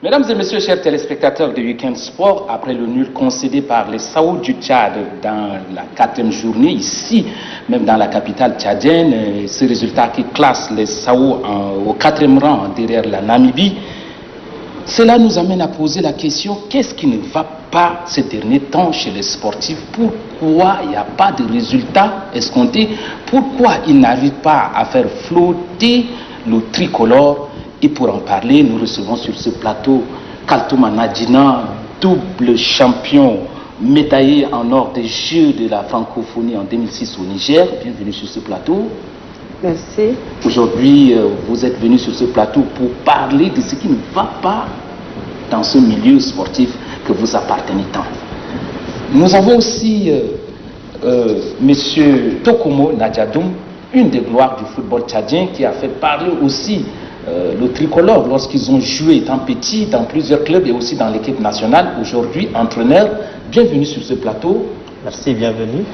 Mesdames et messieurs, chers téléspectateurs de Week-end Sport, après le nul concédé par les Sao du Tchad dans la 4e journée, ici, même dans la capitale tchadienne, ce résultat qui classe les Sao au 4e rang derrière la Namibie, cela nous amène à poser la question, qu'est-ce qui ne va pas ces derniers temps chez les sportifs? Pourquoi il n'y a pas de résultats escomptés? Pourquoi ils n'arrivent pas à faire flotter le tricolore? Et pour en parler, nous recevons sur ce plateau Kaltouma Nadjina, double champion médaillé en or des Jeux de la francophonie en 2006 au Niger. Bienvenue sur ce plateau. Merci. Aujourd'hui, vous êtes venu sur ce plateau pour parler de ce qui ne va pas dans ce milieu sportif que vous appartenez tant. Nous avons aussi Monsieur Tokomo Nadjadoum, une des gloires du football tchadien, qui a fait parler aussi le tricolore lorsqu'ils ont joué étant petits dans plusieurs clubs et aussi dans l'équipe nationale. Aujourd'hui, entraîneur, bienvenue sur ce plateau. Merci, bienvenue.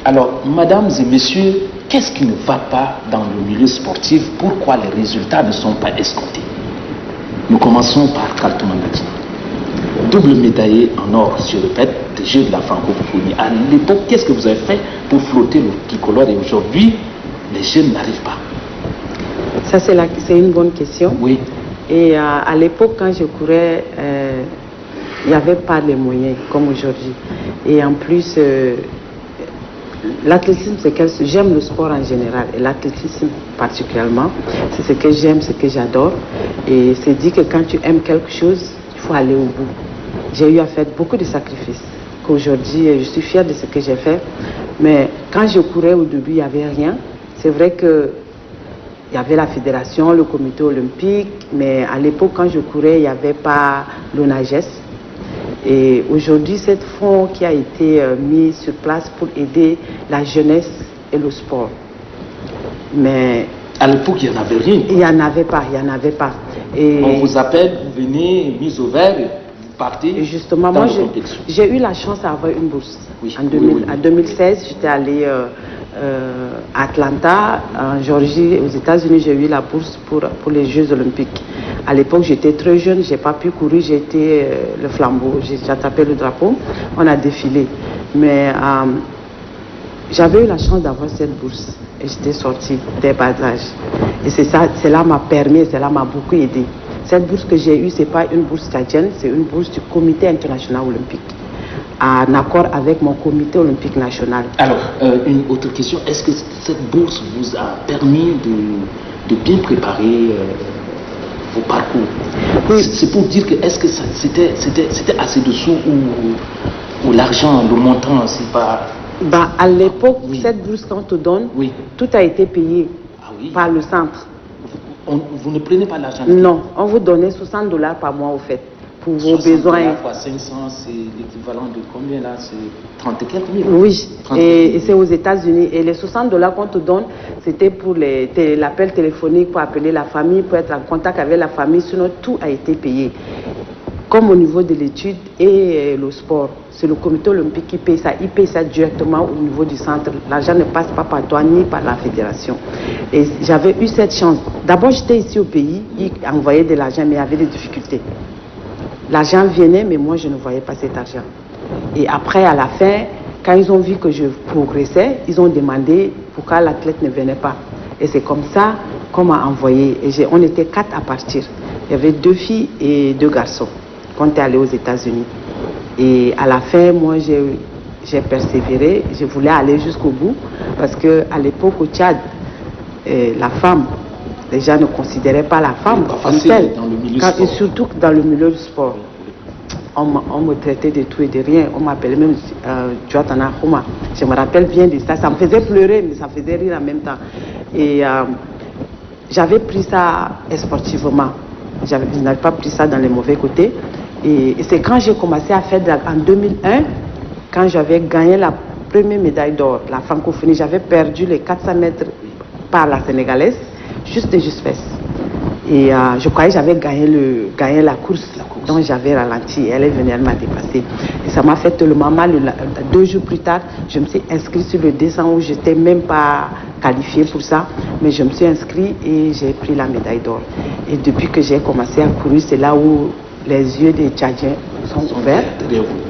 Alors, mesdames et messieurs, qu'est-ce qui ne va pas dans le milieu sportif? Pourquoi les résultats ne sont pas escomptés? Nous commençons par Kaltouma Nadjina. Double médaillé en or, je répète, des Jeux de la francophonie. À l'époque, qu'est-ce que vous avez fait pour flotter le tricolore et aujourd'hui, les jeunes n'arrivent pas? Ça, c'est une bonne question. Oui. Et à l'époque, quand je courais, il n'y avait pas les moyens comme aujourd'hui. Et en plus, l'athlétisme, c'est que j'aime le sport en général et l'athlétisme particulièrement. C'est ce que j'aime, ce que j'adore. Et c'est dit que quand tu aimes quelque chose, il faut aller au bout. J'ai eu à faire beaucoup de sacrifices. Qu'aujourd'hui, je suis fière de ce que j'ai fait. Mais quand je courais au début, il n'y avait rien. C'est vrai que il y avait la fédération, le comité olympique, mais à l'époque, quand je courais, il n'y avait pas l'ONAGES. Et aujourd'hui, cette fonds qui a été mis sur place pour aider la jeunesse et le sport. Mais à l'époque, il n'y en avait rien. Il n'y en avait pas, il n'y en avait pas. Et on vous appelle, vous venez, mise au vert, vous partez. Et justement, moi, j'ai eu la chance d'avoir une bourse. Oui, en 2016, j'étais allée à Atlanta, en Géorgie, aux États-Unis, j'ai eu la bourse pour les Jeux olympiques. À l'époque, j'étais très jeune, je n'ai pas pu courir, j'ai été le flambeau, j'ai attrapé le drapeau, on a défilé. Mais j'avais eu la chance d'avoir cette bourse et j'étais sortie dès bas âge. Et cela m'a permis, cela m'a beaucoup aidé. Cette bourse que j'ai eue, ce n'est pas une bourse tchadienne, c'est une bourse du Comité international olympique, en accord avec mon comité olympique national. Alors, une autre question, est-ce que cette bourse vous a permis de bien préparer vos parcours? Oui. C'est pour dire que est-ce que c'était assez de sous ou l'argent, le montant, c'est pas... À l'époque, oui. Cette bourse qu'on te donne, oui. Tout a été payé par le centre. Vous ne prenez pas l'argent? Non, on vous donnait $60 par mois au fait. Pour vos besoins. Fois 500, c'est l'équivalent de combien là? C'est 30 et quelques mille. Oui, et c'est aux États-Unis. Et les $60 qu'on te donne, c'était pour l'appel téléphonique, pour appeler la famille, pour être en contact avec la famille. Sinon, tout a été payé. Comme au niveau de l'étude et le sport, c'est le comité olympique qui paye ça. Il paye ça directement au niveau du centre. L'argent ne passe pas par toi ni par la fédération. Et j'avais eu cette chance. D'abord, j'étais ici au pays, ils envoyaient de l'argent, mais il y avait des difficultés. L'argent venait, mais moi, je ne voyais pas cet argent. Et après, à la fin, quand ils ont vu que je progressais, ils ont demandé pourquoi l'athlète ne venait pas. Et c'est comme ça qu'on m'a envoyé. Et on était 4 à partir. Il y avait 2 filles et 2 garçons quand on est allé aux États-Unis. Et à la fin, moi, j'ai persévéré. Je voulais aller jusqu'au bout parce qu'à l'époque, au Tchad, la femme, les gens ne considéraient pas la femme comme telle, et surtout dans le milieu du sport. On me traitait de tout et de rien. On m'appelait même Djouatana Houma. Je me rappelle bien de ça. Ça me faisait pleurer, mais ça me faisait rire en même temps. Et j'avais pris ça sportivement. Je n'avais pas pris ça dans les mauvais côtés. Et c'est quand j'ai commencé à faire, en 2001, quand j'avais gagné la première médaille d'or, la francophonie, j'avais perdu les 400 mètres par la Sénégalaise. Juste de justesse. Et je croyais que j'avais gagné la course. Donc j'avais ralenti. Elle est venue, elle m'a dépassé. Et ça m'a fait tellement mal. 2 jours plus tard, je me suis inscrite sur le 200 où je n'étais même pas qualifiée pour ça. Mais je me suis inscrite et j'ai pris la médaille d'or. Et depuis que j'ai commencé à courir, c'est là où les yeux des Tchadiens sont ouverts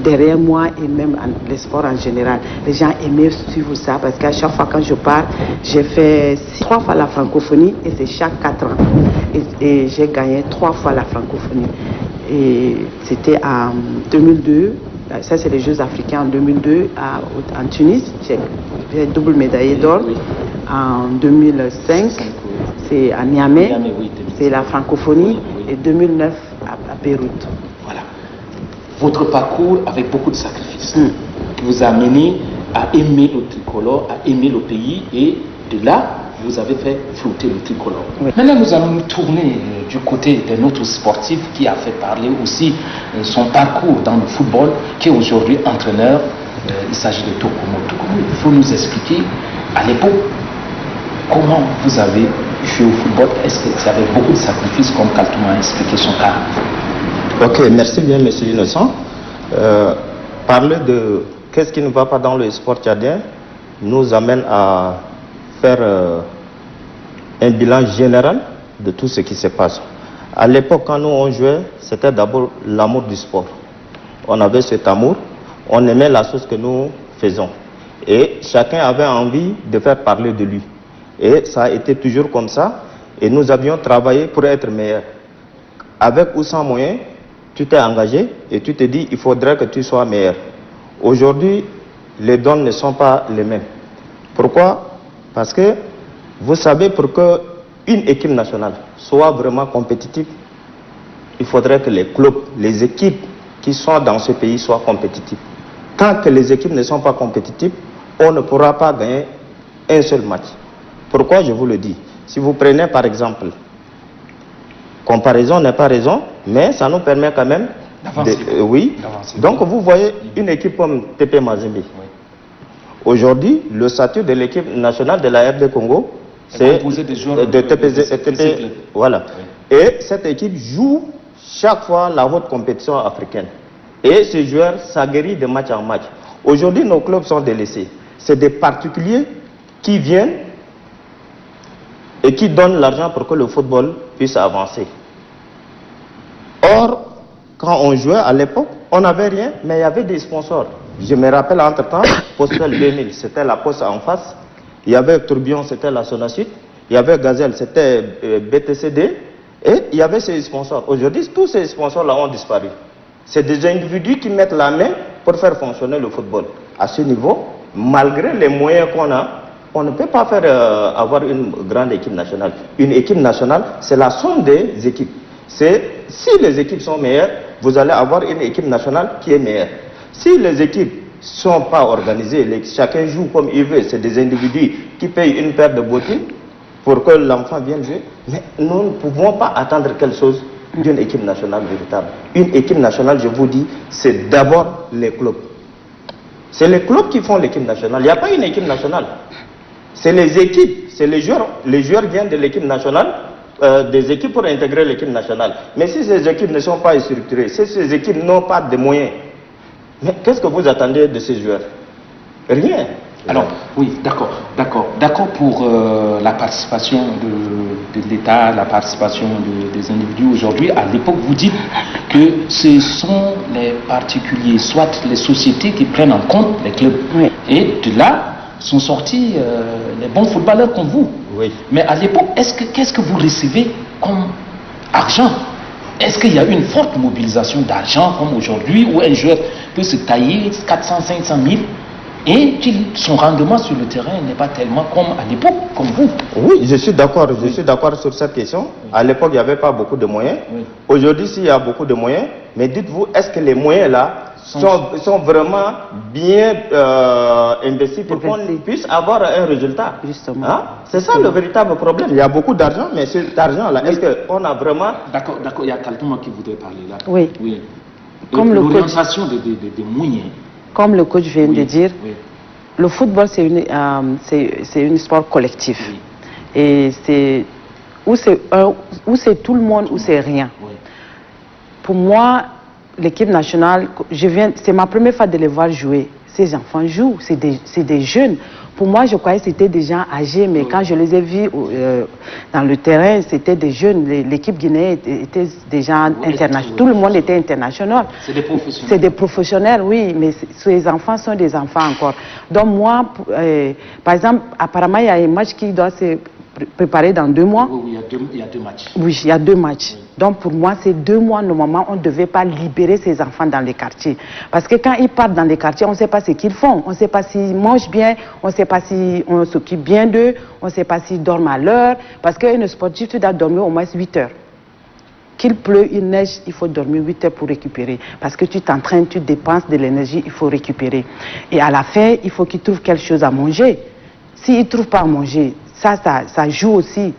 derrière moi et même les sports en général. Les gens aimaient suivre ça parce qu'à chaque fois quand je pars, j'ai fait 3 fois la francophonie et c'est chaque 4 ans. Et j'ai gagné 3 fois la francophonie. Et c'était en 2002, ça c'est les Jeux africains en 2002 en Tunis, j'ai double médaillé d'or. En 2005, c'est à Niamey, c'est la francophonie, et 2009 à Beyrouth. Voilà. Votre parcours avec beaucoup de sacrifices qui vous a amené à aimer le tricolore, à aimer le pays, et de là, vous avez fait flotter le tricolore. Oui. Maintenant, nous allons nous tourner du côté d'un autre sportif qui a fait parler aussi son parcours dans le football, qui est aujourd'hui entraîneur. Il s'agit de Tokomo. Tokomo, il faut nous expliquer à l'époque comment vous avez joué au football. Est-ce que c'est avec beaucoup de sacrifices comme Kaltoum a expliqué son cas? Ok, merci bien, monsieur Innocent. Parler de qu'est-ce qui ne va pas dans le sport tchadien nous amène à faire un bilan général de tout ce qui se passe. À l'époque, quand nous on jouait, c'était d'abord l'amour du sport. On avait cet amour, on aimait la chose que nous faisons. Et chacun avait envie de faire parler de lui. Et ça a été toujours comme ça. Et nous avions travaillé pour être meilleurs. Avec ou sans moyens, tu t'es engagé et tu te dis il faudrait que tu sois meilleur. Aujourd'hui, les dons ne sont pas les mêmes. Pourquoi? Parce que vous savez, pour qu'une équipe nationale soit vraiment compétitive, il faudrait que les clubs, les équipes qui sont dans ce pays soient compétitives. Tant que les équipes ne sont pas compétitives, on ne pourra pas gagner un seul match. Pourquoi je vous le dis? Si vous prenez par exemple, comparaison n'est pas raison, mais ça nous permet quand même oui. Donc vous voyez une équipe comme TP Mazembe. Oui. Aujourd'hui, le statut de l'équipe nationale de la RD Congo, c'est de TP. Voilà. Oui. Et cette équipe joue chaque fois la haute compétition africaine. Et ces joueurs s'aguerrissent de match en match. Aujourd'hui, nos clubs sont délaissés. C'est des particuliers qui viennent et qui donnent l'argent pour que le football puisse avancer. Or, quand on jouait à l'époque, on n'avait rien, mais il y avait des sponsors. Je me rappelle entre-temps, Postel 2000, c'était la Poste en face. Il y avait Tourbillon, c'était la Sonacite. Il y avait Gazelle, c'était BTCD. Et il y avait ces sponsors. Aujourd'hui, tous ces sponsors-là ont disparu. C'est des individus qui mettent la main pour faire fonctionner le football. À ce niveau, malgré les moyens qu'on a, on ne peut pas faire avoir une grande équipe nationale. Une équipe nationale, c'est la somme des équipes. Si les équipes sont meilleures, vous allez avoir une équipe nationale qui est meilleure. Si les équipes ne sont pas organisées, chacun joue comme il veut, c'est des individus qui payent une paire de bottines pour que l'enfant vienne jouer, mais nous ne pouvons pas attendre quelque chose d'une équipe nationale véritable. Une équipe nationale, je vous dis, c'est d'abord les clubs. C'est les clubs qui font l'équipe nationale. Il n'y a pas une équipe nationale. C'est les équipes, c'est les joueurs. Les joueurs viennent de l'équipe nationale, des équipes pour intégrer l'équipe nationale. Mais si ces équipes ne sont pas structurées, si ces équipes n'ont pas de moyens, mais qu'est-ce que vous attendez de ces joueurs? Rien. Alors, oui, d'accord pour la participation de l'État, la participation des individus aujourd'hui. À l'époque, vous dites que ce sont les particuliers, soit les sociétés qui prennent en compte les clubs. Oui. Et de là sont sortis les bons footballeurs comme vous. Oui. Mais à l'époque, qu'est-ce que vous recevez comme argent? Est-ce qu'il y a une forte mobilisation d'argent comme aujourd'hui, où un joueur peut se tailler 400, 500 000 et son rendement sur le terrain n'est pas tellement comme à l'époque, comme vous? Oui, je suis d'accord sur cette question. Oui. À l'époque, il n'y avait pas beaucoup de moyens. Oui. Aujourd'hui, s'il y a beaucoup de moyens, mais dites-vous, est-ce que les moyens là sont vraiment bien investis pour qu'on puisse avoir un résultat? Justement. Hein? C'est ça le véritable problème. Il y a beaucoup d'argent, mais cet argent-là, oui. Est-ce qu'on a vraiment... D'accord, il y a quelqu'un qui voudrait parler là. Oui. Oui. Comme l'orientation des moyens. Comme le coach vient de dire, oui. Le football c'est une sport collectif. Oui. Et c'est où c'est tout le monde, ou c'est rien. Oui. Pour moi, l'équipe nationale, c'est ma première fois de les voir jouer. ces enfants jouent, c'est des jeunes. Pour moi, je croyais que c'était des gens âgés, mais quand je les ai vus dans le terrain, c'était des jeunes. L'équipe guinéenne était des gens internationaux. Tout le monde était international. C'est des professionnels. C'est des professionnels, oui, mais ces enfants sont des enfants encore. Donc moi, par exemple, apparemment, il y a un match qui doit se préparer dans 2 mois. Oui, il y a 2 matchs. Oui, il y a 2 matchs. Oui. Donc pour moi, ces 2 mois, normalement, on ne devait pas libérer ces enfants dans les quartiers. Parce que quand ils partent dans les quartiers, on ne sait pas ce qu'ils font. On ne sait pas s'ils mangent bien, on ne sait pas si on s'occupe bien d'eux, on ne sait pas s'ils dorment à l'heure. Parce qu'un sportif, tu dois dormir au moins 8 heures. Qu'il pleut, il neige, il faut dormir 8 heures pour récupérer. Parce que tu t'entraînes, tu dépenses de l'énergie, il faut récupérer. Et à la fin, il faut qu'ils trouvent quelque chose à manger. S'ils ne trouvent pas à manger, ça joue aussi.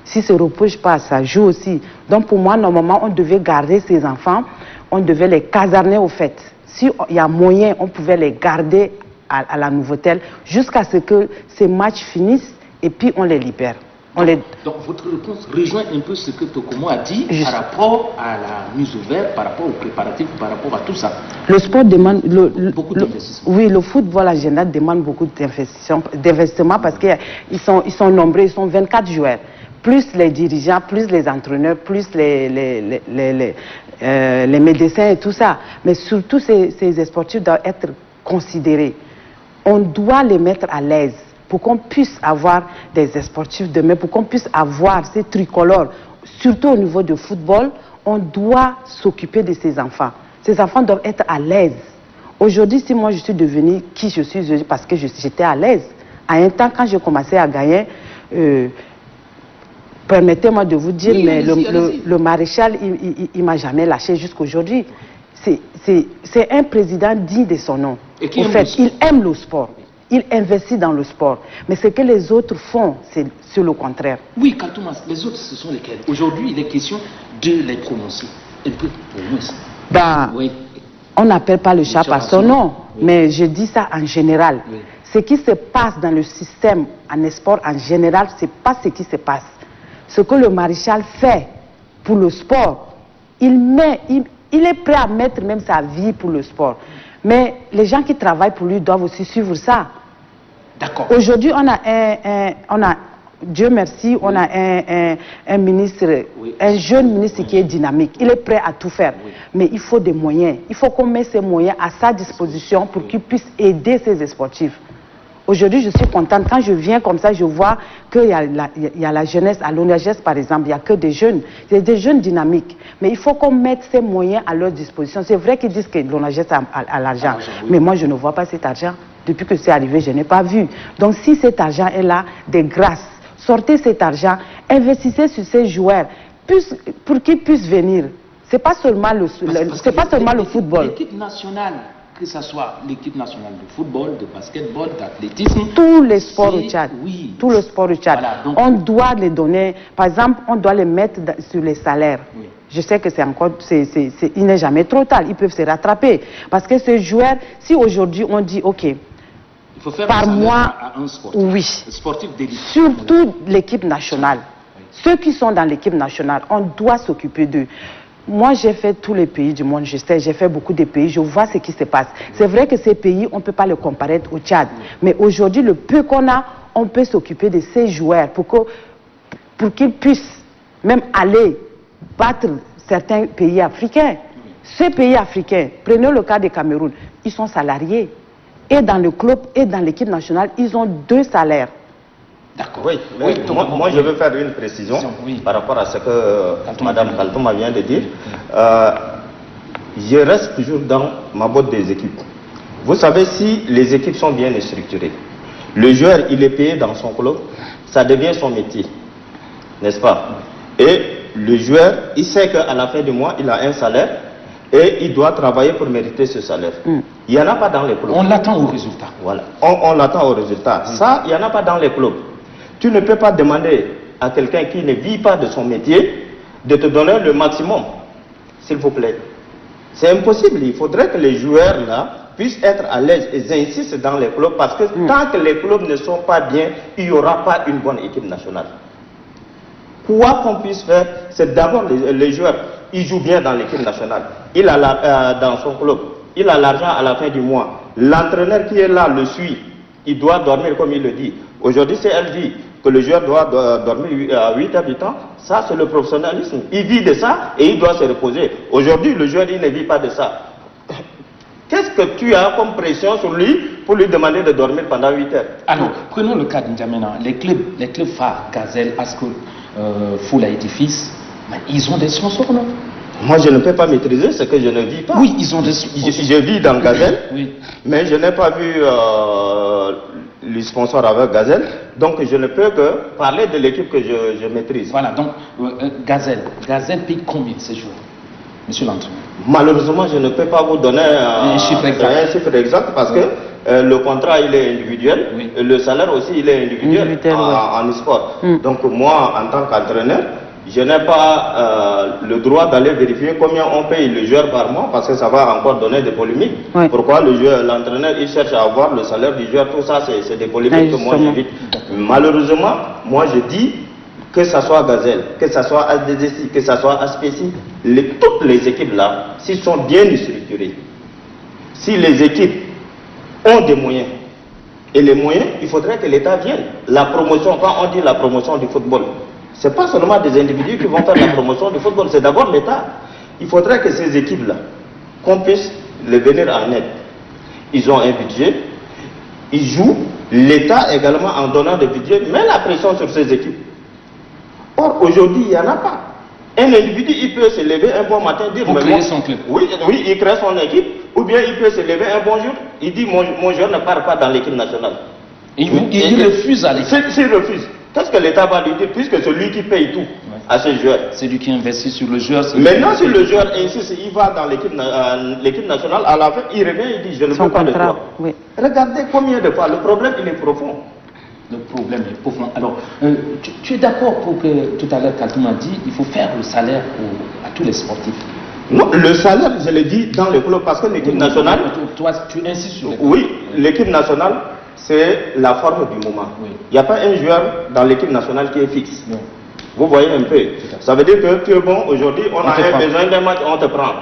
Si se repose pas, ça joue aussi. Donc pour moi, normalement, on devait garder ces enfants, on devait les caserner au fait. S'il y a moyen, on pouvait les garder à la Nouvelle-Telle jusqu'à ce que ces matchs finissent et puis on les libère. Donc votre réponse rejoint un peu ce que Tokomo a dit par rapport à la mise au vert, par rapport aux préparatifs, par rapport à tout ça. Le sport demande beaucoup d'investissement. Oui, le football en général demande beaucoup d'investissement parce qu'ils sont nombreux, ils sont 24 joueurs. Plus les dirigeants, plus les entraîneurs, plus les médecins et tout ça. Mais surtout, ces sportifs doivent être considérés. On doit les mettre à l'aise pour qu'on puisse avoir des sportifs demain, pour qu'on puisse avoir ces tricolores. Surtout au niveau du football, on doit s'occuper de ces enfants. Ces enfants doivent être à l'aise. Aujourd'hui, si moi je suis devenue qui je suis, parce que j'étais à l'aise. À un temps, quand j'ai commencé à gagner... permettez-moi de vous dire, mais le maréchal, il ne m'a jamais lâché jusqu'aujourd'hui. C'est un président digne de son nom. En fait, il aime le sport. Il investit dans le sport. Mais ce que les autres font, c'est le contraire. Oui, Kaltoumas, les autres, ce sont lesquels? Aujourd'hui, il est question de les prononcer. Un peu pour nous. Oui. On n'appelle pas le chat par son nom, oui. Mais je dis ça en général. Oui. Ce qui se passe dans le système en sport en général, ce n'est pas ce qui se passe. Ce que le maréchal fait pour le sport, il est prêt à mettre même sa vie pour le sport. Mais les gens qui travaillent pour lui doivent aussi suivre ça. D'accord. Aujourd'hui, Dieu merci, on a un ministre, oui. Un jeune ministre qui est dynamique. Il est prêt à tout faire. Oui. Mais il faut des moyens. Il faut qu'on mette ces moyens à sa disposition pour qu'il puisse aider ses sportifs. Aujourd'hui, je suis contente. Quand je viens comme ça, je vois qu'il y a la jeunesse. À l'ONAGES, par exemple, il n'y a que des jeunes. Il y a des jeunes dynamiques. Mais il faut qu'on mette ces moyens à leur disposition. C'est vrai qu'ils disent que l'ONAGES a l'argent. Oui. Mais moi, je ne vois pas cet argent. Depuis que c'est arrivé, je n'ai pas vu. Donc, si cet argent est là, de grâce, sortez cet argent, investissez sur ces joueurs pour qu'ils puissent venir. Ce n'est pas seulement le football. L'équipe nationale, que ce soit l'équipe nationale de football, de basketball, d'athlétisme. Tous les sports au Tchad. Oui. Tous les sports au Tchad. Voilà, donc, on doit les donner, par exemple, on doit les mettre sur les salaires. Oui. Je sais que il n'est jamais trop tard, ils peuvent se rattraper. Parce que ces joueurs, si aujourd'hui on dit, ok, il faut faire par mois, à un sportif. Oui. Sportif d'élite. Surtout l'équipe nationale. Oui. Ceux qui sont dans l'équipe nationale, on doit s'occuper d'eux. Moi, j'ai fait tous les pays du monde, je sais, j'ai fait beaucoup de pays, je vois ce qui se passe. C'est vrai que ces pays, on ne peut pas les comparer au Tchad. Mais aujourd'hui, le peu qu'on a, on peut s'occuper de ces joueurs pour qu'ils puissent même aller battre certains pays africains. Ces pays africains, prenez le cas du Cameroun, ils sont salariés. Et dans le club et dans l'équipe nationale, ils ont 2 salaires. D'accord. Oui, moi je veux faire une précision par rapport à ce que Mme Kaltouma vient de dire. Je reste toujours dans ma botte des équipes. Vous savez, si les équipes sont bien structurées, le joueur il est payé dans son club, ça devient son métier, n'est-ce pas? Et le joueur, il sait qu'à la fin du mois, il a un salaire et il doit travailler pour mériter ce salaire. Il n'y en a pas dans les clubs. On l'attend au résultat. Voilà, on l'attend au résultat. Ça, il n'y en a pas dans les clubs. Tu ne peux pas demander à quelqu'un qui ne vit pas de son métier de te donner le maximum, s'il vous plaît. C'est impossible. Il faudrait que les joueurs là puissent être à l'aise et insistent dans les clubs parce que tant que les clubs ne sont pas bien, il n'y aura pas une bonne équipe nationale. Quoi qu'on puisse faire, c'est d'abord les joueurs. Ils jouent bien dans l'équipe nationale. Il a dans son club, il a l'argent à la fin du mois. L'entraîneur qui est là le suit. Il doit dormir comme il le dit. Aujourd'hui, si elle dit que le joueur doit dormir à 8 heures du temps, ça c'est le professionnalisme. Il vit de ça et il doit se reposer. Aujourd'hui, le joueur, il ne vit pas de ça. Qu'est-ce que tu as comme pression sur lui pour lui demander de dormir pendant 8 heures? Alors, prenons le cas d'Injamena. Les clubs phares, Gazelle, Ascol, Foula Édifice, ils ont des sponsors, non? Moi, je ne peux pas maîtriser ce que je ne vis pas. Oui, ils ont des sponsors. Je vis dans Gazelle, oui. Mais je n'ai pas vu les sponsors avec Gazelle, donc je ne peux que parler de l'équipe que je maîtrise. Voilà, donc Gazelle paye combien ces jours, monsieur l'entraîneur? Malheureusement, je ne peux pas vous donner un chiffre exact parce que le contrat il est individuel, oui. Et le salaire aussi il est individuel en e-sport. Donc moi, en tant qu'entraîneur, je n'ai pas le droit d'aller vérifier combien on paye le joueur par mois parce que ça va encore donner des polémiques. Oui. Pourquoi l'entraîneur il cherche à avoir le salaire du joueur, tout ça c'est des polémiques que moi j'évite. Malheureusement, moi je dis que ce soit Gazelle, que ce soit ASDDC, que ce soit ASPECI, toutes les équipes là, s'ils sont bien structurées, si les équipes ont des moyens, et les moyens, il faudrait que l'État vienne. La promotion, quand on dit la promotion du football, ce n'est pas seulement des individus qui vont faire la promotion du football, c'est d'abord l'État. Il faudrait que ces équipes-là, qu'on puisse les venir en aide. Ils ont un budget, ils jouent, l'État également en donnant des budgets, met la pression sur ces équipes. Or, aujourd'hui, il n'y en a pas. Un individu, il peut se lever un bon matin, dire... Pour créer son club. Oui, il crée son équipe, ou bien il peut se lever un bon jour, il dit, mon joueur ne part pas dans l'équipe nationale. Et il refuse à l'équipe. S'il refuse, qu'est-ce que l'État va lui dire, puisque c'est lui qui paye tout à ses joueurs? C'est lui qui investit sur le joueur. Maintenant, si le joueur insiste, il va dans l'équipe nationale, à la fin, il revient, il dit, je ne veux pas de toi. Oui. Regardez combien de fois, le problème, il est profond. Le problème est profond. Alors, tu es d'accord pour que, tout à l'heure, Kaltoum a dit, il faut faire le salaire à tous les sportifs? Non, le salaire, je l'ai dit dans le club, parce que l'équipe nationale... Toi, tu insistes sur l'équipe. Oui, l'équipe nationale, c'est la forme du moment. Oui. Il n'y a pas un joueur dans l'équipe nationale qui est fixe. Oui. Vous voyez un peu. Ça veut dire que tu es bon, aujourd'hui, on a besoin d'un match, on te prend.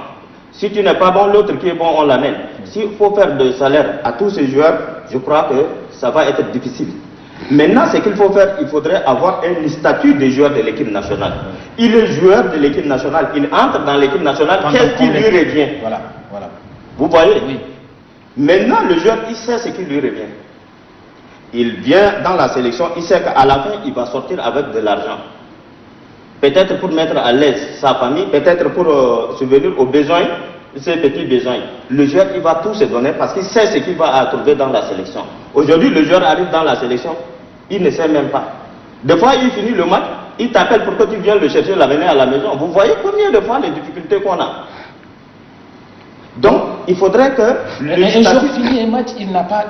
Si tu n'es pas bon, l'autre qui est bon, on l'amène. S'il faut faire de salaire à tous ces joueurs, je crois que ça va être difficile. Maintenant, ce qu'il faut faire, il faudrait avoir un statut de joueur de l'équipe nationale. Il est joueur de l'équipe nationale, il entre dans l'équipe nationale, qu'est-ce qui lui revient? Voilà. Vous voyez? Oui. Maintenant, le joueur, il sait ce qui lui revient. Il vient dans la sélection, il sait qu'à la fin, il va sortir avec de l'argent. Peut-être pour mettre à l'aise sa famille, peut-être pour subvenir aux besoins, ses petits besoins. Le joueur, il va tout se donner parce qu'il sait ce qu'il va trouver dans la sélection. Aujourd'hui, le joueur arrive dans la sélection, il ne sait même pas. Des fois, il finit le match, il t'appelle pour que tu viennes le chercher, l'amener à la maison. Vous voyez combien de fois les difficultés qu'on a. Donc, il faudrait que... Un jour fini un match, il n'a pas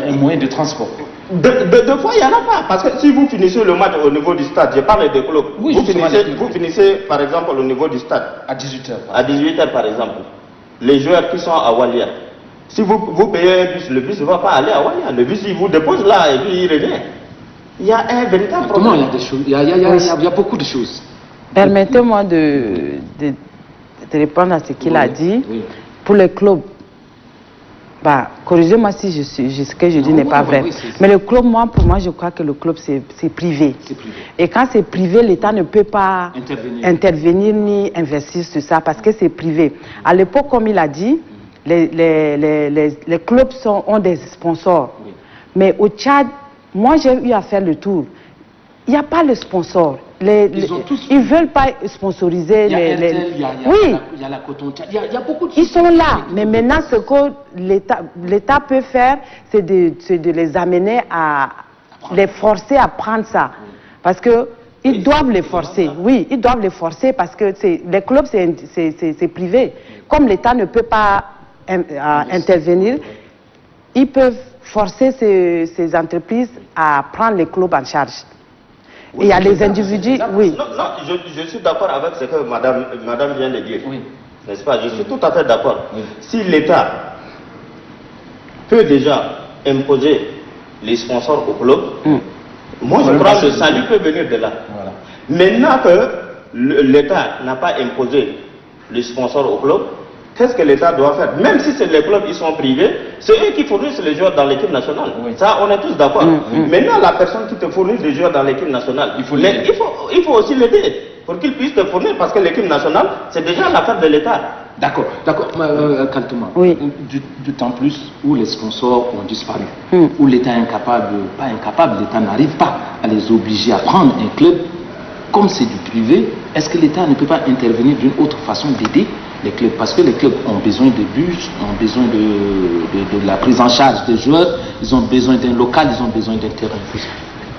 un moyen de transport. Deux fois, il n'y en a pas. Parce que si vous finissez le match au niveau du stade, je parle des clubs, oui, vous finissez par exemple au niveau du stade. À 18h. À 18h par exemple. Les joueurs qui sont à Walia, si vous payez un bus, le bus ne va pas aller à Walia. Le bus, il vous dépose là et puis il revient. Il y a un véritable problème. Comment il y a des choses? Il y a beaucoup de choses. Permettez-moi de répondre à ce qu'il a dit. Oui. Pour les clubs, bah, corrigez-moi si ce que je dis n'est pas vrai. Oui, mais le club, pour moi, je crois que le club, c'est privé. Et quand c'est privé, l'État ne peut pas intervenir ni investir sur ça parce que c'est privé. À l'époque, comme il a dit, les clubs ont des sponsors. Oui. Mais au Tchad, moi, j'ai eu à faire le tour. Il n'y a pas de sponsor. Ils ne veulent pas sponsoriser il y a la coton, il y a beaucoup de choses. Ils sont là, mais maintenant ce que l'État peut faire, c'est de les amener à les forcer à prendre ça. Parce que ils doivent les forcer. Oui, ils doivent les forcer parce que les clubs, c'est privé. Comme l'État ne peut pas intervenir, ils peuvent forcer ces entreprises à prendre les clubs en charge. Oui, il y a les individus, oui. Non, je suis d'accord avec ce que madame vient de dire. Oui. N'est-ce pas? Je suis tout à fait d'accord. Oui. Si l'État peut déjà imposer les sponsors au club, moi je crois que le salut peut venir de là. Voilà. Maintenant que l'État n'a pas imposé les sponsors au club, qu'est-ce que l'État doit faire? Même si c'est les clubs, ils sont privés, c'est eux qui fournissent les joueurs dans l'équipe nationale. Oui. Ça, on est tous d'accord. Maintenant, la personne qui te fournit les joueurs dans l'équipe nationale, il faut aussi l'aider pour qu'il puisse te fournir, parce que l'équipe nationale, c'est déjà l'affaire de l'État. D'accord, Kaltouma. Oui. D'autant plus où les sponsors ont disparu, où l'État est l'État n'arrive pas à les obliger à prendre un club. Comme c'est du privé, est-ce que l'État ne peut pas intervenir d'une autre façon d'aider les clubs? Parce que les clubs ont besoin de bus, ont besoin de la prise en charge des joueurs, ils ont besoin d'un local, ils ont besoin d'un terrain.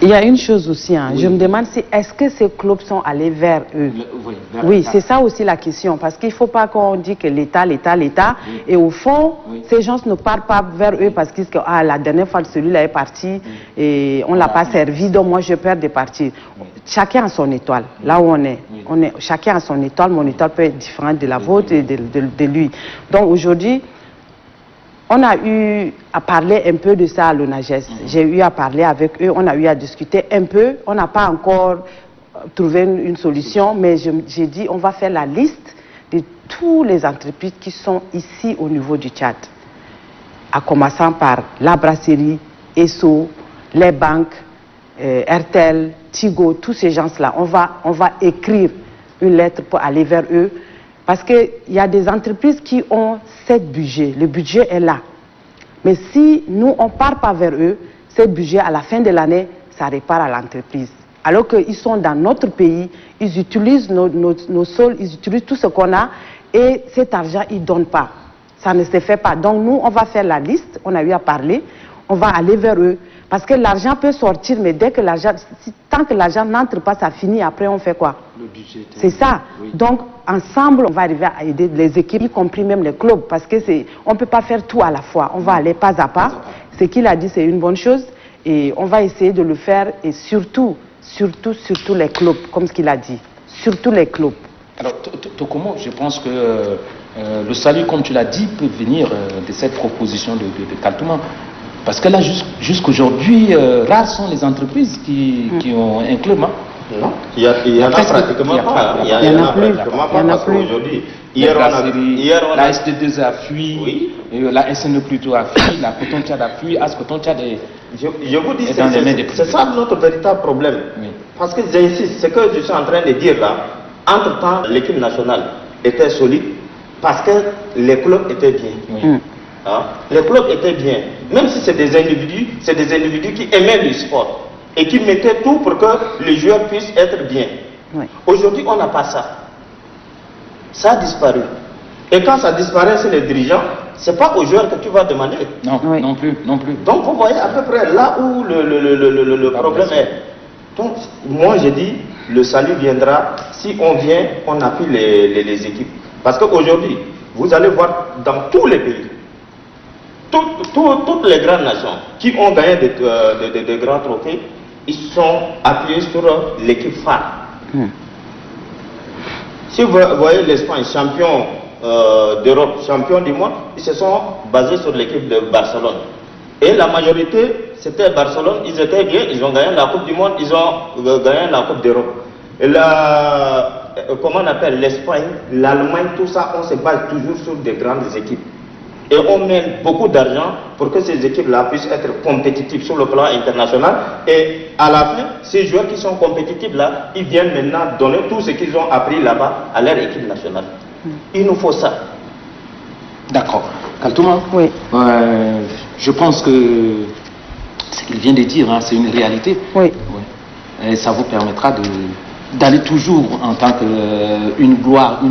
Il y a une chose aussi, je me demande si est-ce que ces clubs sont allés vers eux. Oui, c'est ça aussi la question, parce qu'il ne faut pas qu'on dise que l'État, et au fond, ces gens ne partent pas vers eux parce que la dernière fois celui-là est parti et on ne l'a pas servi, donc moi je perds des parties. Chacun a son étoile, là où on est. Chacun a son étoile, mon étoile peut être différente de la vôtre et de lui. Donc aujourd'hui, on a eu à parler un peu de ça à l'ONAGES. J'ai eu à parler avec eux, on a eu à discuter un peu. On n'a pas encore trouvé une solution, mais j'ai dit on va faire la liste de toutes les entreprises qui sont ici au niveau du Tchad. À commençant par la brasserie, ESSO, les banques, RTL, Tigo, tous ces gens-là. On va écrire une lettre pour aller vers eux. Parce qu'il y a des entreprises qui ont ce budget. Le budget est là. Mais si nous, on ne part pas vers eux, ce budget, à la fin de l'année, ça répare à l'entreprise. Alors qu'ils sont dans notre pays, ils utilisent nos sols, ils utilisent tout ce qu'on a, et cet argent, ils ne donnent pas. Ça ne se fait pas. Donc nous, on va faire la liste, on a eu à parler, on va aller vers eux. Parce que l'argent peut sortir, mais dès que l'argent, tant que l'argent n'entre pas, ça finit. Après, on fait quoi? Le budget. C'est ça. Oui. Donc, ensemble, on va arriver à aider les équipes, y compris même les clubs, parce que on ne peut pas faire tout à la fois. On va aller pas à pas. Ce qu'il a dit, c'est une bonne chose, et on va essayer de le faire, et surtout les clubs, comme ce qu'il a dit. Surtout les clubs. Alors, Tokomo, je pense que le salut, comme tu l'as dit, peut venir de cette proposition de Kaltouma. Parce que là, jusqu'aujourd'hui, rares sont les entreprises qui ont un club. Hein. Non, il y en a pratiquement pas. Il y en a plus. Parce qu'aujourd'hui, hier on a la ST2 a fui, oui. La SNE plutôt a fui, la Coton Tchad a fui, As Coton Tchad est. Je vous dis, c'est ça notre véritable problème. Oui. Parce que j'insiste, ce que je suis en train de dire là, entre-temps, l'équipe nationale était solide parce que les clubs étaient bien. Oui. Hein? Les clubs étaient bien, même si c'est des individus qui aimaient le sport et qui mettaient tout pour que les joueurs puissent être bien. Oui. Aujourd'hui, on n'a pas ça. Ça a disparu. Et quand ça disparaît, c'est les dirigeants, c'est pas aux joueurs que tu vas demander. Non, oui. non plus. Donc vous voyez à peu près là où le problème est. Donc moi je dis, le salut viendra si on vient, on appuie les équipes. Parce qu'aujourd'hui, vous allez voir dans tous les pays, toutes les grandes nations qui ont gagné de grands trophées, ils sont appuyés sur l'équipe phare. Si vous voyez l'Espagne, champion d'Europe, champion du monde, ils se sont basés sur l'équipe de Barcelone. Et la majorité, c'était Barcelone, ils étaient bien, ils ont gagné la Coupe du Monde, ils ont gagné la Coupe d'Europe. Et comment on appelle l'Espagne, l'Allemagne, tout ça, on se base toujours sur des grandes équipes. Et on met beaucoup d'argent pour que ces équipes-là puissent être compétitives sur le plan international. Et à la fin, ces joueurs qui sont compétitifs là, ils viennent maintenant donner tout ce qu'ils ont appris là-bas à leur équipe nationale. Il nous faut ça. D'accord. Kaltouma, oui. Je pense que ce qu'il vient de dire, hein, c'est une réalité. Oui. Et ça vous permettra d'aller toujours en tant qu'une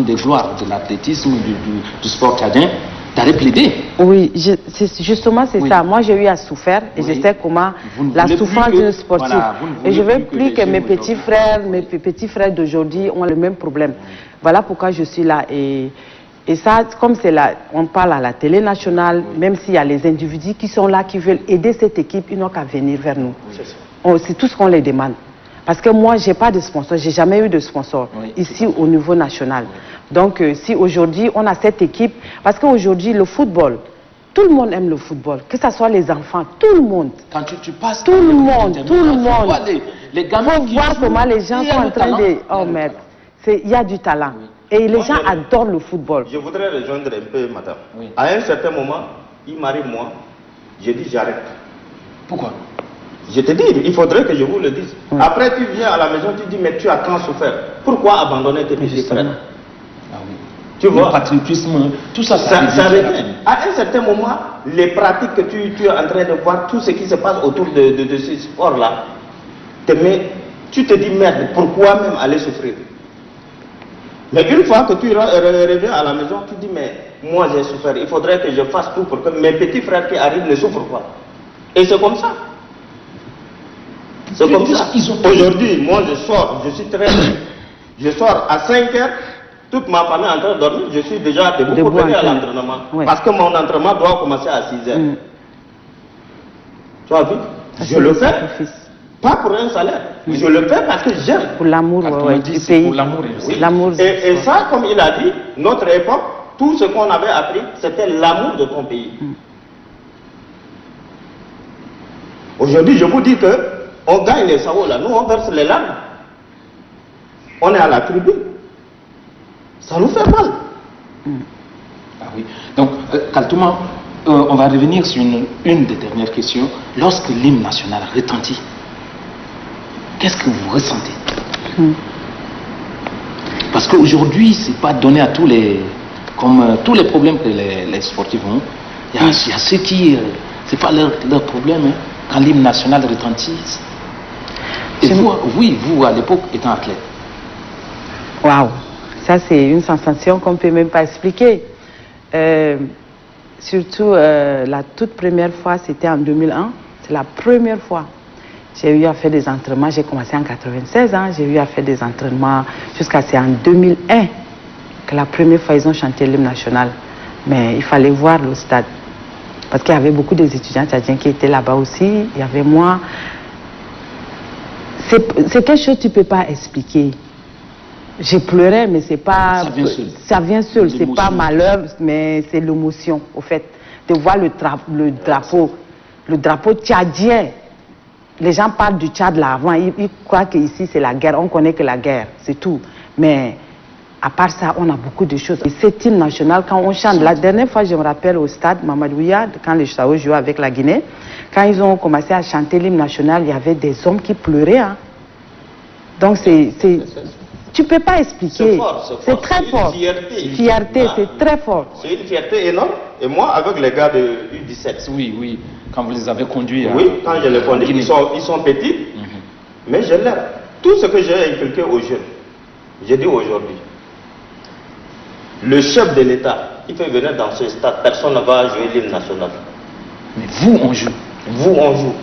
des gloires de l'athlétisme, du sport tchadien, d'aller plaider. Oui, justement c'est ça. Moi j'ai eu à souffrir et je sais comment la souffrance d'une sportive. Voilà, et je ne veux plus que mes petits frères d'aujourd'hui ont le même problème. Voilà pourquoi je suis là. Et ça, comme c'est là, on parle à la télé nationale, même s'il y a les individus qui sont là, qui veulent aider cette équipe, ils n'ont qu'à venir vers nous. C'est tout ce qu'on les demande. Parce que moi, je n'ai pas de sponsor, je n'ai jamais eu de sponsor ici au niveau national. Donc, si aujourd'hui, on a cette équipe, parce qu'aujourd'hui, le football, tout le monde aime le football, que ce soit les enfants, tout le monde. Quand tu passes... Tout le monde. Les gamins qui voir comment les gens sont en train de... Oh merde, il y a du talent. Et les gens adorent le football. Je voudrais rejoindre un peu, madame. Oui. À un certain moment, il m'arrive moi, j'ai dit j'arrête. Pourquoi? Je te dis, il faudrait que je vous le dise. Après, tu viens à la maison, tu dis, mais tu as tant souffert. Pourquoi abandonner tes petits frères? Ah oui. Tu vois, le patriotisme, tout ça, ça revient. À un certain moment, les pratiques que tu es en train de voir, tout ce qui se passe autour de ce sport-là, tu te dis, merde, pourquoi même aller souffrir? Mais une fois que tu reviens à la maison, tu dis, mais moi j'ai souffert, il faudrait que je fasse tout pour que mes petits frères qui arrivent ne souffrent pas. Et c'est comme ça. C'est comme ça. Aujourd'hui, moi je sors, je suis très... Je sors à 5 heures, toute ma famille est en train de dormir, je suis déjà debout pour venir à l'entraînement. Ouais. Parce que mon entraînement doit commencer à 6 heures. Tu as vu? Je le fais, pas pour un salaire. Je le fais parce que j'aime. Pour l'amour du pays. Pour l'amour Oui. L'amour. Et ça, comme il a dit, notre époque, tout ce qu'on avait appris, c'était l'amour de ton pays. Aujourd'hui, je vous dis que on gagne les sabots là, nous on verse les larmes. On est à la tribune. Ça nous fait mal. Ah oui. Donc, Kaltouma, on va revenir sur une des dernières questions. Lorsque l'hymne national retentit, qu'est-ce que vous ressentez? Parce qu'aujourd'hui, ce n'est pas donné à tous les... Comme tous les problèmes que les sportifs ont, il y a ceux qui... ce n'est pas leur problème, hein, quand l'hymne national retentit. Et vous, à l'époque, étant athlète. Waouh, ça c'est une sensation qu'on ne peut même pas expliquer. Surtout la toute première fois, c'était en 2001. C'est la première fois. J'ai eu à faire des entraînements, j'ai commencé en 96 ans, j'ai eu à faire des entraînements jusqu'à c'est en 2001 que la première fois ils ont chanté l'hymne national. Mais il fallait voir le stade. Parce qu'il y avait beaucoup d'étudiants tchadiens qui étaient là-bas aussi. Il y avait moi. C'est quelque chose que tu ne peux pas expliquer. J'ai pleuré, mais c'est pas... Ça vient seul. Ça vient seul, c'est pas malheur, mais c'est l'émotion, au fait. De voir le drapeau tchadien. Les gens parlent du Tchad là avant, ils croient qu'ici c'est la guerre, on connaît que la guerre, c'est tout. Mais à part ça, on a beaucoup de choses. Et cet hymne national, quand on chante, la dernière fois, je me rappelle au stade Mamadouya, quand les Sao jouaient avec la Guinée, quand ils ont commencé à chanter l'hymne national, il y avait des hommes qui pleuraient. Hein. Donc tu ne peux pas expliquer. C'est très fort. Fierté, c'est très fort. C'est une fierté énorme. Et moi, avec les gars de U17. Oui, quand vous les avez conduits. Oui, quand je les conduis, ils sont petits, mais je l'aime. Tout ce que j'ai inculqué aux jeunes, j'ai dit aujourd'hui, le chef de l'État, il peut venir dans ce stade, personne ne va jouer l'hymne national. Mais vous, on joue. Vous, on joue.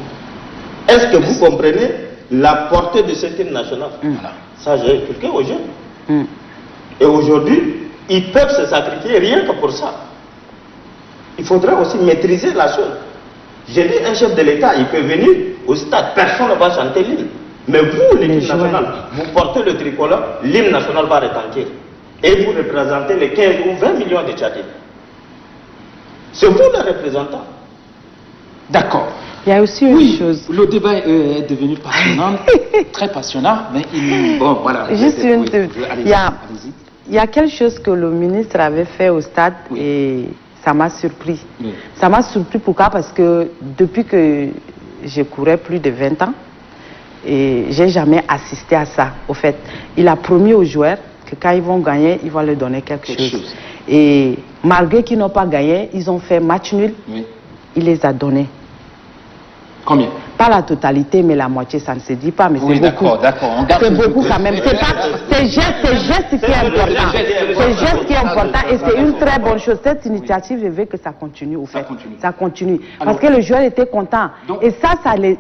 Est-ce que vous comprenez la portée de cet hymne national? Voilà. Ça, j'ai inculqué aux jeunes. Et aujourd'hui, ils peuvent se sacrifier rien que pour ça. Il faudrait aussi maîtriser la chose. J'ai dit, un chef de l'État, il peut venir au stade, personne ne va chanter l'hymne. Mais vous, l'équipe nationale, vous portez le tricolore, l'hymne national va retentir. Et vous représentez les 15 ou 20 millions de Tchadiens. C'est vous les représentants. D'accord. Il y a aussi une chose. Le débat est devenu passionnant, très passionnant, mais bon, voilà. Juste il y a quelque chose que le ministre avait fait au stade et ça m'a surpris. Ça m'a surpris pourquoi? Parce que depuis que je courais plus de 20 ans, et j'ai jamais assisté à ça. Au fait, il a promis aux joueurs que quand ils vont gagner, il va leur donner quelque chose. Et malgré qu'ils n'ont pas gagné, ils ont fait match nul. Il les a donnés. Combien? Pas la totalité, mais la moitié, ça ne se dit pas, mais c'est beaucoup. D'accord. C'est beaucoup quand même. C'est geste qui est important. C'est geste qui est important et c'est une très bonne chose. Cette initiative, je veux que ça continue, au fait. Ça continue. Parce que le joueur était content. Et ça les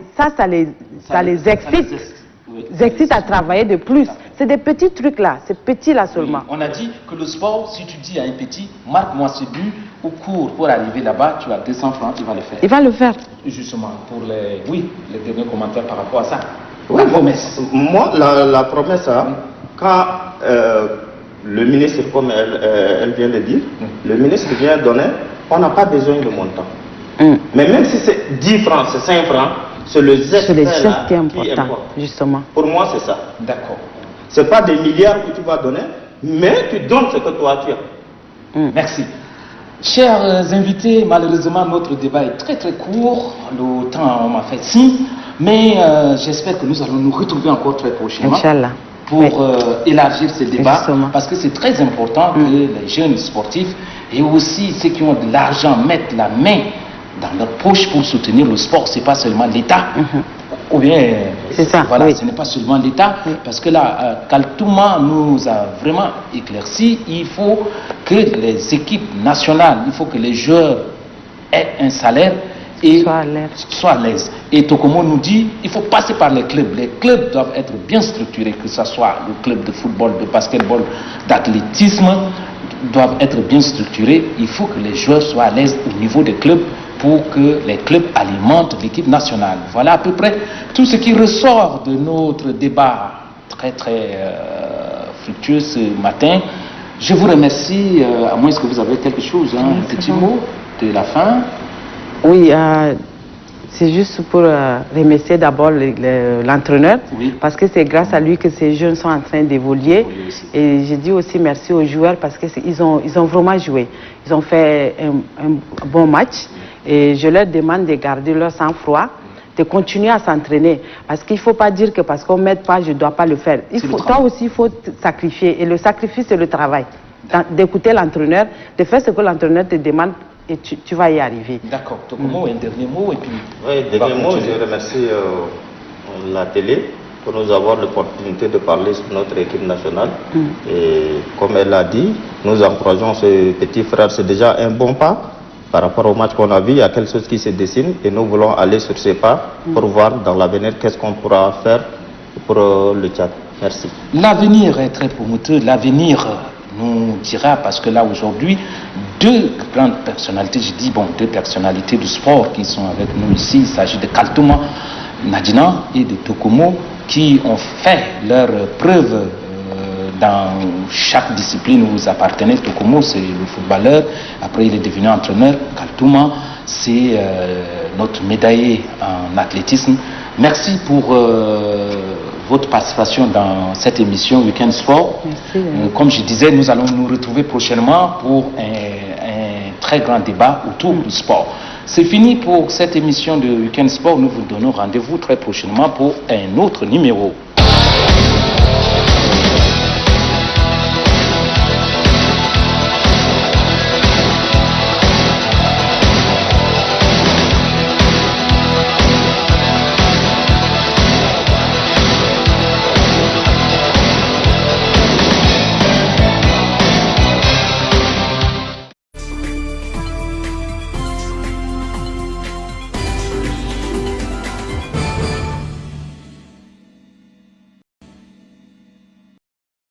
excite à travailler de plus. C'est des petits trucs là, c'est petit là seulement. On a dit que le sport, si tu dis à un petit, marque-moi ce but ou cours pour arriver là-bas, tu as 200 francs, il va le faire. Il va le faire. Justement, pour les derniers commentaires par rapport à ça. La promesse. Moi, la promesse, quand le ministre, comme elle vient de dire, le ministre vient donner, on n'a pas besoin de montant. Mais même si c'est 10 francs, c'est 5 francs, c'est le geste qui est important, justement. Pour moi, c'est ça. D'accord. Ce n'est pas des milliards que tu vas donner, mais tu donnes ce que toi tu as. Merci. Chers invités, malheureusement notre débat est très court, le temps m'a fait signe, mais j'espère que nous allons nous retrouver encore très prochainement. Inch'Allah. Pour élargir ce débat, Justement. parce que c'est très important que les jeunes sportifs et aussi ceux qui ont de l'argent mettent la main dans leur poche pour soutenir le sport. C'est pas seulement l'État, ou bien c'est ça, voilà, oui. ce n'est pas seulement l'État, parce que là, Kaltouma nous a vraiment éclairci. Il faut que les équipes nationales, il faut que les joueurs aient un salaire et soit à l'aise. Et Tokomo nous dit il faut passer par les clubs. Les clubs doivent être bien structurés, que ce soit le club de football, de basketball, d'athlétisme, doivent être bien structurés. Il faut que les joueurs soient à l'aise au niveau des clubs pour que les clubs alimentent l'équipe nationale. Voilà à peu près tout ce qui ressort de notre débat très fructueux ce matin. Je vous remercie, à moins que vous avez quelque chose, un petit mot de la fin. Oui, c'est juste pour remercier d'abord l'entraîneur, parce que c'est grâce à lui que ces jeunes sont en train d'évoluer. Et je dis aussi merci aux joueurs parce qu'ils ont vraiment joué. Ils ont fait un bon match et je leur demande de garder leur sang-froid, de continuer à s'entraîner. Parce qu'il ne faut pas dire que parce qu'on ne m'aide pas, je ne dois pas le faire. Toi aussi, il faut te sacrifier. Et le sacrifice, c'est le travail. D'écouter l'entraîneur, de faire ce que l'entraîneur te demande. Et tu vas y arriver. D'accord. Tokomo, un dernier mot et puis... Oui, dernier mot, je remercie la télé pour nous avoir l'opportunité de parler sur notre équipe nationale. Et comme elle l'a dit, nous encourageons ce petit frère, c'est déjà un bon pas par rapport au match qu'on a vu, il y a quelque chose qui se dessine et nous voulons aller sur ces pas pour voir dans l'avenir qu'est-ce qu'on pourra faire pour le Tchad. Merci. L'avenir est très prometteur, l'avenir nous dira, parce que là aujourd'hui, deux grandes personnalités, je dis bon, deux personnalités du sport qui sont avec nous ici, il s'agit de Kaltouma Nadina et de Tokomo, qui ont fait leur preuve dans chaque discipline où vous appartenez. Tokomo, c'est le footballeur, après il est devenu entraîneur. Kaltouma, c'est notre médaillé en athlétisme. Merci pour votre participation dans cette émission Weekend Sport. Merci. Comme je disais, nous allons nous retrouver prochainement pour un très grand débat autour du sport. C'est fini pour cette émission de Weekend Sport. Nous vous donnons rendez-vous très prochainement pour un autre numéro.